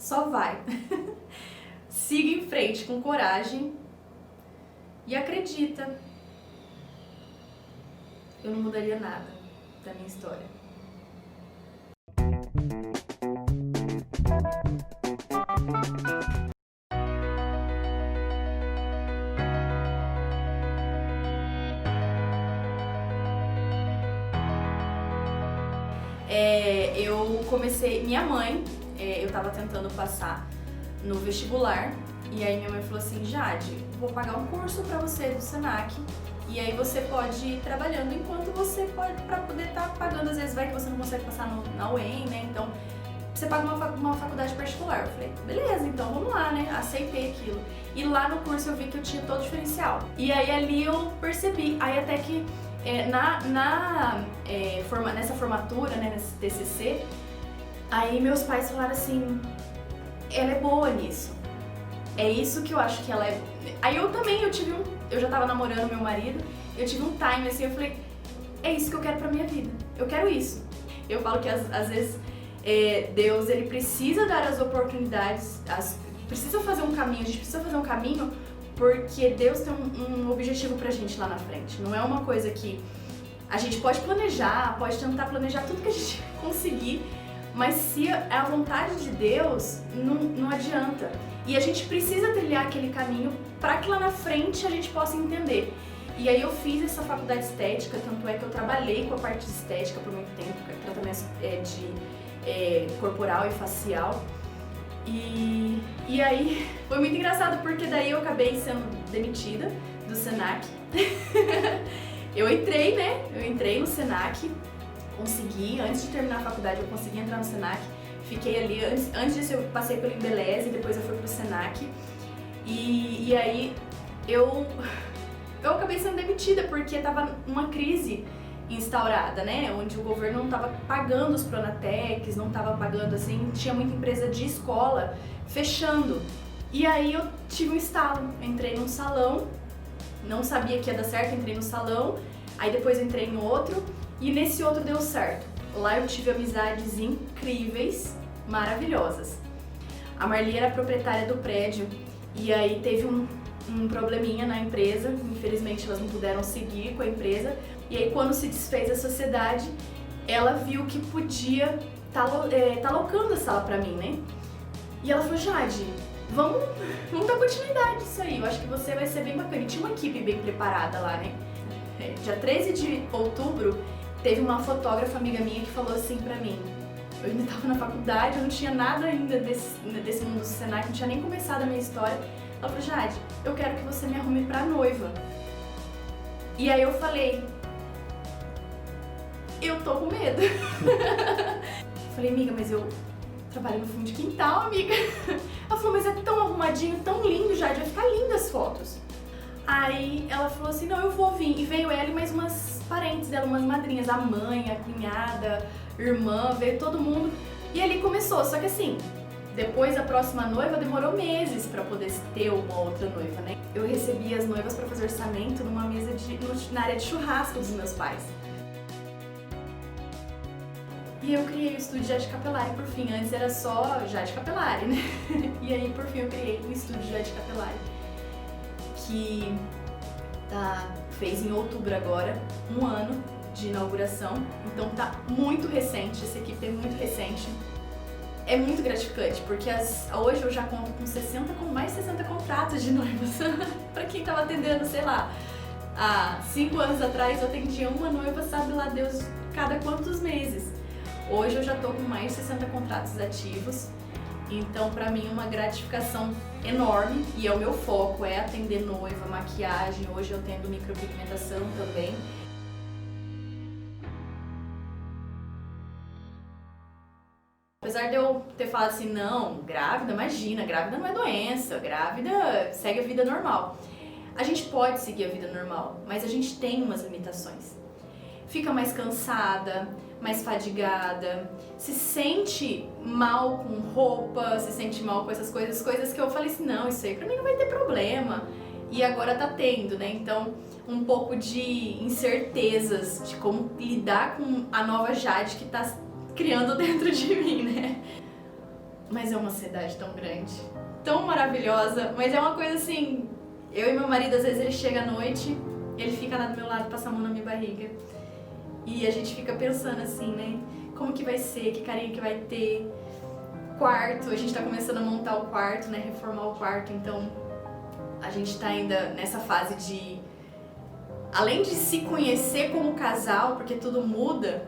Só vai. Siga em frente com coragem e acredita. Eu não mudaria nada da minha história. Eu comecei, minha mãe, eu tava tentando passar no vestibular, e aí minha mãe falou assim: Jade, vou pagar um curso pra você do Senac, e aí você pode ir trabalhando enquanto você pode, pra poder estar pagando, às vezes vai que você não consegue passar na UEM, né, então você paga uma faculdade particular. Eu falei, beleza, então vamos lá, né, aceitei aquilo. E lá no curso eu vi que eu tinha todo o diferencial, e aí ali eu percebi, aí até que nessa formatura, né, nesse TCC, aí meus pais falaram assim, ela é boa nisso, é isso que eu acho que ela é. Aí eu já tava namorando meu marido, eu tive um time assim, eu falei, é isso que eu quero pra minha vida, eu quero isso. Eu falo que às vezes Deus, ele precisa dar as oportunidades, precisa fazer um caminho, a gente precisa fazer um caminho, porque Deus tem um objetivo pra gente lá na frente. Não é uma coisa que a gente pode planejar, pode tentar planejar tudo que a gente conseguir, mas se é a vontade de Deus, não adianta. E a gente precisa trilhar aquele caminho para que lá na frente a gente possa entender. E aí eu fiz essa faculdade de estética, tanto é que eu trabalhei com a parte de estética por muito tempo, tratamento de corporal e facial. E aí foi muito engraçado, porque daí eu acabei sendo demitida do Senac. Eu entrei no Senac, consegui, antes de terminar a faculdade eu consegui entrar no Senac. Fiquei ali, antes disso eu passei pelo Embeleze, depois eu fui pro Senac. E aí eu acabei sendo demitida porque tava uma crise instaurada, né, onde o governo não estava pagando os Pronatecs, não estava pagando, assim, tinha muita empresa de escola fechando. E aí eu tive um estalo, entrei num salão, não sabia que ia dar certo, entrei no salão, aí depois eu entrei em outro, e nesse outro deu certo. Lá eu tive amizades incríveis, maravilhosas. A Marli era proprietária do prédio, e aí teve um probleminha na empresa, infelizmente elas não puderam seguir com a empresa, e aí quando se desfez a sociedade, ela viu que podia tá alocando a sala pra mim, né? E ela falou, Jade, vamos dar continuidade nisso aí, eu acho que você vai ser bem bacana. E tinha uma equipe bem preparada lá, né? Dia 13 de outubro, teve uma fotógrafa amiga minha que falou assim pra mim, eu ainda tava na faculdade, eu não tinha nada ainda desse mundo do Senac, não tinha nem começado a minha história. Ela falou, Jade, eu quero que você me arrume pra noiva. E aí eu falei, eu tô com medo. Falei, amiga, mas eu trabalho no fundo de quintal, amiga. Ela falou, mas é tão arrumadinho, tão lindo, Jade, vai ficar lindas as fotos. Aí ela falou assim, não, eu vou vir. E veio ela e mais umas parentes dela, umas madrinhas, a mãe, a cunhada, irmã, veio todo mundo. E ali começou, só que assim, depois a próxima noiva demorou meses pra poder ter uma outra noiva, né? Eu recebi as noivas pra fazer orçamento numa mesa na área de churrasco dos meus pais. E eu criei o estúdio Jade Capelari, por fim, antes era só Jade Capelari, né? E aí, por fim, eu criei o estúdio Jade Capelari, que fez em outubro agora, 1 ano de inauguração, então tá muito recente, essa equipe é muito recente. É muito gratificante, porque hoje eu já conto com mais de 60 contratos de noivas. Pra quem tava atendendo, sei lá, há 5 anos atrás eu atendia uma noiva, sabe lá Deus, cada quantos meses. Hoje eu já tô com mais de 60 contratos ativos, então pra mim é uma gratificação enorme, e é o meu foco, é atender noiva, maquiagem. Hoje eu atendo micropigmentação também. Apesar de eu ter falado assim, não, grávida, imagina, grávida não é doença, grávida segue a vida normal. A gente pode seguir a vida normal, mas a gente tem umas limitações. Fica mais cansada, mais fadigada, se sente mal com roupa, se sente mal com essas coisas que eu falei assim, não, isso aí pra mim não vai ter problema. E agora tá tendo, né? Então, um pouco de incertezas de como lidar com a nova Jade que tá criando dentro de mim, né? Mas é uma ansiedade tão grande, tão maravilhosa, mas é uma coisa assim, eu e meu marido, às vezes ele chega à noite, ele fica lá do meu lado, passa a mão na minha barriga, e a gente fica pensando assim, né, como que vai ser, que carinha que vai ter, quarto, a gente tá começando a montar o quarto, né, reformar o quarto, então a gente tá ainda nessa fase de, além de se conhecer como casal, porque tudo muda,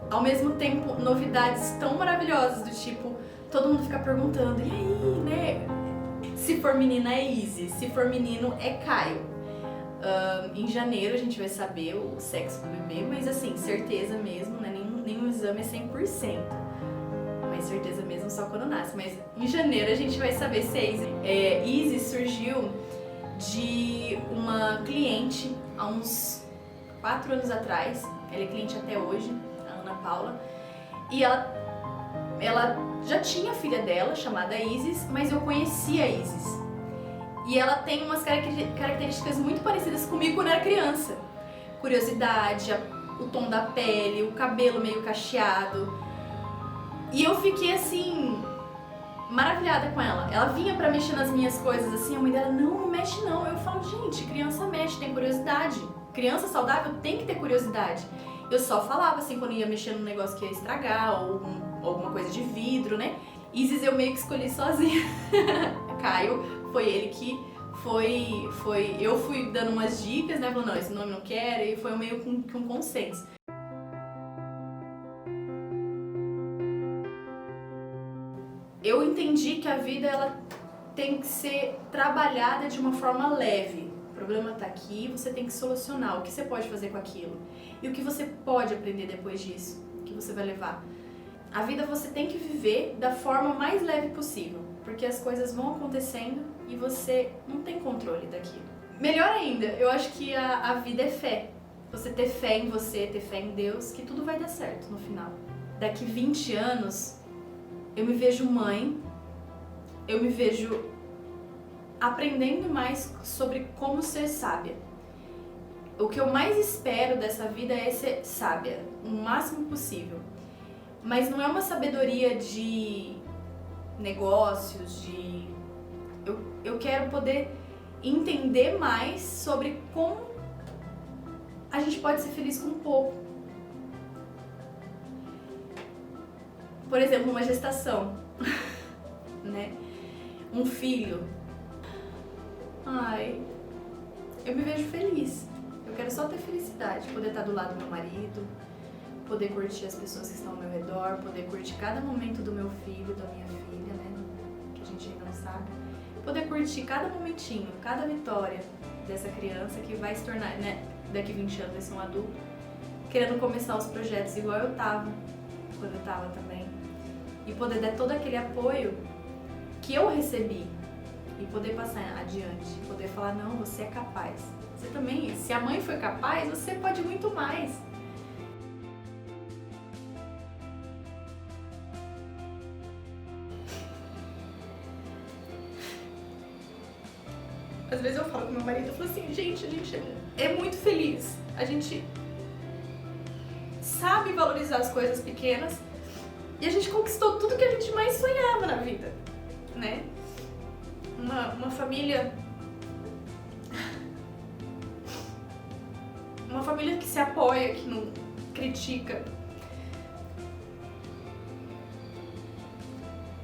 ao mesmo tempo novidades tão maravilhosas, do tipo, todo mundo fica perguntando, e aí, né? Se for menina é Isis, se for menino é Caio. Em janeiro a gente vai saber o sexo do bebê, mas assim, certeza mesmo, né? Nenhum exame é 100%. Mas certeza mesmo só quando nasce. Mas em janeiro a gente vai saber se é Isis. Isis surgiu de uma cliente há uns 4 anos atrás. Ela é cliente até hoje, a Ana Paula. E ela já tinha a filha dela, chamada Isis, mas eu conhecia a Isis. E ela tem umas características muito parecidas comigo quando era criança. Curiosidade, o tom da pele, o cabelo meio cacheado. E eu fiquei assim, maravilhada com ela. Ela vinha pra mexer nas minhas coisas assim, a mãe dela, não mexe não. Eu falo, gente, criança mexe, tem curiosidade. Criança saudável tem que ter curiosidade. Eu só falava assim quando ia mexer num negócio que ia estragar ou alguma coisa de vidro, né? Isis eu meio que escolhi sozinha. Caio foi ele que eu fui dando umas dicas, né? Falando, não, esse nome não quero, e foi meio que um consenso. Eu entendi que a vida ela tem que ser trabalhada de uma forma leve. O problema tá aqui, você tem que solucionar. O que você pode fazer com aquilo? E o que você pode aprender depois disso? O que você vai levar? A vida você tem que viver da forma mais leve possível, porque as coisas vão acontecendo e você não tem controle daquilo. Melhor ainda, eu acho que a vida é fé. Você ter fé em você, ter fé em Deus, que tudo vai dar certo no final. Daqui 20 anos, eu me vejo mãe, eu me vejo aprendendo mais sobre como ser sábia. O que eu mais espero dessa vida é ser sábia, o máximo possível. Mas não é uma sabedoria de negócios, eu quero poder entender mais sobre como a gente pode ser feliz com pouco. Por exemplo, uma gestação, né? Um filho. Ai, eu me vejo feliz. Eu quero só ter felicidade, poder estar do lado do meu marido, poder curtir as pessoas que estão ao meu redor, poder curtir cada momento do meu filho, da minha filha, né? Que a gente ainda não sabe. Poder curtir cada momentinho, cada vitória dessa criança que vai se tornar, né? Daqui 20 anos vai ser um adulto, querendo começar os projetos igual eu tava, quando eu tava também. E poder dar todo aquele apoio que eu recebi e poder passar adiante, poder falar, não, você é capaz. Você também, se a mãe foi capaz, você pode muito mais. Às vezes eu falo com meu marido, eu falo assim, gente, a gente é muito feliz. A gente sabe valorizar as coisas pequenas e a gente conquistou tudo que a gente mais sonhava na vida, né? Uma família... Uma família que se apoia, que não critica.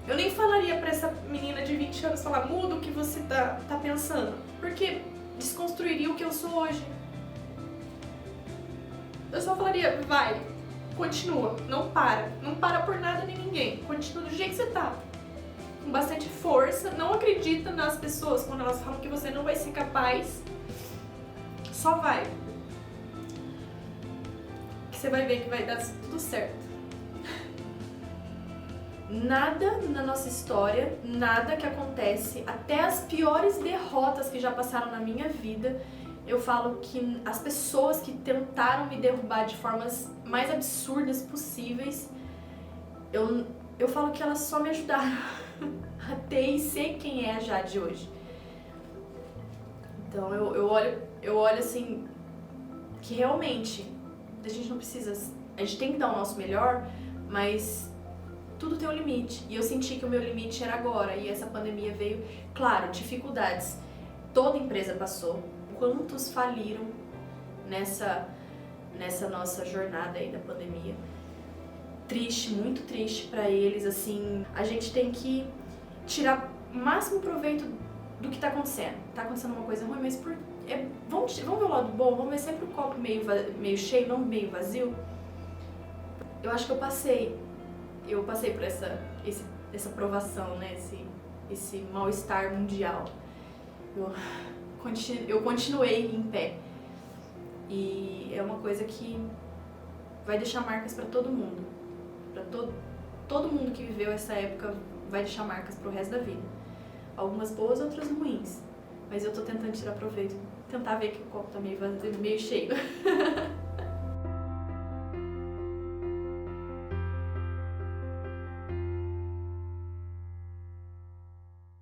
Eu nem falaria pra essa menina de 20 anos, falar, muda o que você tá pensando, porque desconstruiria o que eu sou hoje. Eu só falaria, vai, continua, não para por nada nem ninguém, continua do jeito que você tá. Com bastante força, não acredita nas pessoas quando elas falam que você não vai ser capaz, só vai. Que você vai ver que vai dar tudo certo. Nada na nossa história, nada que acontece, até as piores derrotas que já passaram na minha vida, eu falo que as pessoas que tentaram me derrubar de formas mais absurdas possíveis, eu falo que elas só me ajudaram a ter e ser quem é a Jade hoje. Então eu olho assim, que realmente a gente não precisa, a gente tem que dar o nosso melhor, mas tudo tem um limite. E eu senti que o meu limite era agora. E essa pandemia veio, claro, dificuldades. Toda empresa passou. Quantos faliram nessa nossa jornada aí da pandemia? Triste, muito triste pra eles, assim. A gente tem que tirar o máximo proveito do que tá acontecendo. Tá acontecendo uma coisa ruim, mas vamos ver o lado bom, vamos ver sempre o copo meio cheio, não meio vazio. Eu acho que eu passei por essa provação, né? Esse mal-estar mundial. Eu continuei em pé. E é uma coisa que vai deixar marcas pra todo mundo. Pra todo mundo que viveu essa época vai deixar marcas pro resto da vida. Algumas boas, outras ruins. Mas eu tô tentando tirar proveito. Tentar ver que o copo tá meio cheio.